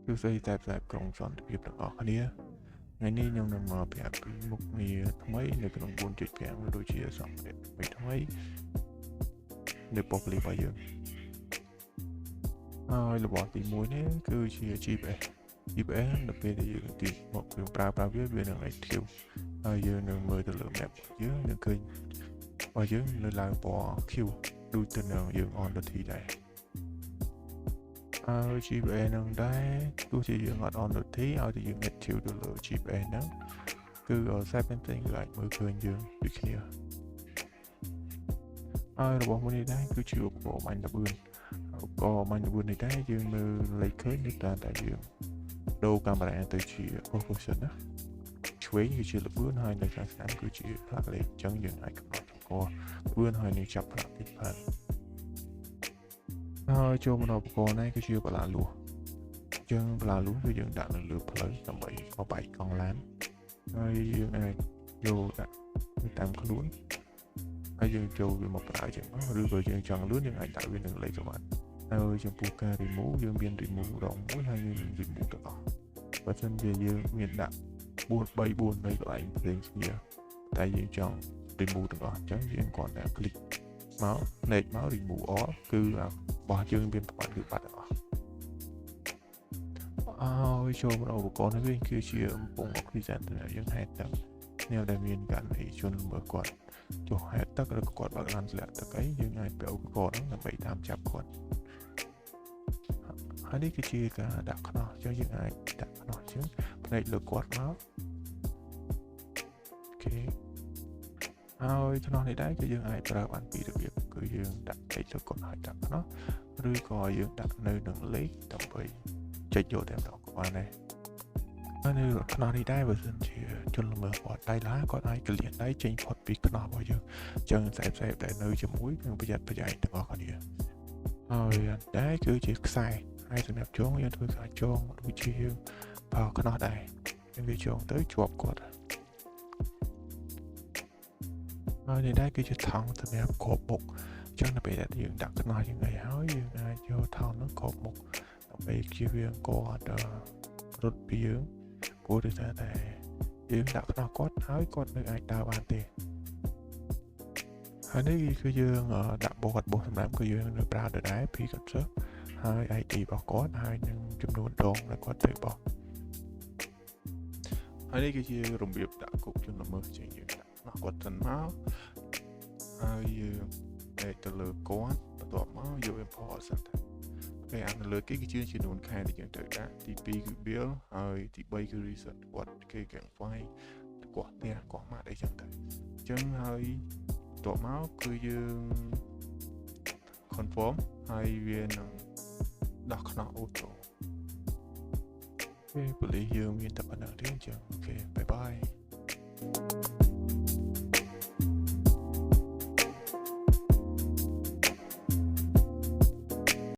គឺស្អីតែក្រុងសន្តិភាពទាំងអស់គ្នាថ្ងៃនេះខ្ញុំនឹងមកប្រាប់ពីមុខងារថ្មីនៅក្នុង 4.5 ដូចជាសម្ភារៈថ្មីនៅប៉ុស្តិ៍របស់យើងហើយរបស់ទី1នេះគឺជា GPS នៅពេលដែលយើងទីមកយើងប្រើវានឹង active ហើយយើងនឹងមើលទៅលើ map យើងនឹងឃើញរបស់យើងនៅឡើងពណ៌ Q ដូចទៅនឹងយើង on the T ដែរGPS នឹងដែរទោះជាយើងអត់ on the T ឲ្យតែយើង active ទៅលើ GPS ហ្នឹងគឺខ្សែផ្សេងៗគឺអាចមើលឃើញយើងដូចគ្នាហើយរបស់មួយនេះដែរគឺជាឧបករណ៍បាញ់ល្បឿននេះដែរយើងមើលលេខឃើញនៅតែយើងដូរកាមេរ៉ាទៅជា position ណាឆ្វេងគឺជាល្បឿនហើយនៅខាងស្ដាំគឺជាផ្លាកលេខអញ្ចឹងយើងអាចកំណត់សម្គាល់ល្បឿនហើយនឹងចាប់ផ្លាកតិចបានហើយចូលមកដល់ឧបករណ៍នេះគឺជាបលាលួសអញ្ចឹងបលាលួសគឺយើងដាក់នៅលើផ្លូវដើម្បីបបែកកង់ឡានហើយយើងអាចយកដាក់តាមខ្លួនហើយយើងចូលវាមកប្រើចឹងឬក៏យើងចង់លឿនយើងអាចដាក់វានឹងលេខក៏បានហើយចំពោះការ remove យើងមាន remove រងមួយហើយយើង remove ទាំងអស់បើមិនជាយើងមានដាក់4 3 4នៅកន្លែងផ្សេងគ្នាតែយើងចង់ remove ទាំងអស់អញ្ចឹងយើងគ្រាន់តែ click មកភ្នែកមក remove all គឺរបស់យើងមានប្រព័ន្ធគឺបាត់ទាំងអស់ហើយចូលមកឧបករណ៍នេះវិញគឺជាបំពង់ oxygen ដែលយើងហែកទឹកអ្នកដែលមានករណីជនល្មើសគាត់ចុះហែកទឹកឬគាត់បើកឡានធ្លាក់ទឹកអីយើងអាចប្រើឧបករណ៍ហ្នឹងដើម្បីតាមចាប់គាត់ហើយនេះគឺជាការដាក់ខ្នោះអញ្ចឹងយើងអាចដាក់ខ្នោះអញ្ចឹងភ្នែកលើគាត់មកអូខេហើយខ្នោះនេះដែរគឺយើងអាចប្រើបានពីរបៀបគឺយើងដាក់ភ្នែកលើគាត់ហើយដាក់ខ្នោះឬក៏យើងដាក់នៅនឹងលេខដើម្បីចុចយកតែម្ដងក៏បានដែរហើយនៅខ្នោះនេះដែរបើសិនជាជនល្មើសគាត់ដៃឡាគាត់អាចកលៀនដៃចេញផុតពីខ្នោះរបស់យើងអញ្ចឹងផ្សេងតែនៅជាមួយនឹងប្រយ័ត្នប្រយែងទាំងអស់គ្នាហើយដែរគឺជាខ្សែហើយសម្រាប់ចងយើងធ្វើការចងដូចជាយើងប្រើខ្នោះដែរយើងវាចងទៅជាប់គាត់ហើយនេះដែរគឺជាថង់សម្រាប់គ្របមុខអញ្ចឹងនៅពេលដែលយើងដាក់ខ្នោះយ៉ាងไรហើយយើងអាចយកថង់នោះគ្របមុខដើម្បីជៀសវាងគាត់រត់ពីយើងព្រោះតែយើងដាក់ខ្នោះគាត់ហើយគាត់នៅអាចដើរបានទេហើយនេះគឺយើងដាក់បោះសម្រាប់គឺយើងនៅប្រើដដែលពីកន្សឹកហើយ ID របស់គាត់ហើយនឹងចំនួនដងដែលគាត់ត្រូវបោះហើយនេះគឺជារបៀបដាក់គុកជនល្មើសជាងយើងដាក់ខ្នោះគាត់សិនមកហើយយើងទៅលើគាត់បន្ទាប់មកយក import សិនទៅពេលអានលើគេគឺជាចំនួនខែដែលយើងត្រូវដាក់ទី2គឺ bill ហើយទី3គឺ reset គាត់គេកាំង file គាត់ផ្ទះគាត់ម៉ាត់អីចឹងទៅអញ្ចឹងហើយបន្ទាប់មកគឺយើង confirm ហើយវានឹងដោះខ្នោះអូតូពេលប៉ូលីសយើងមានតែប៉ុណ្ណឹងទេអញ្ចឹងអូខេបាយបាយ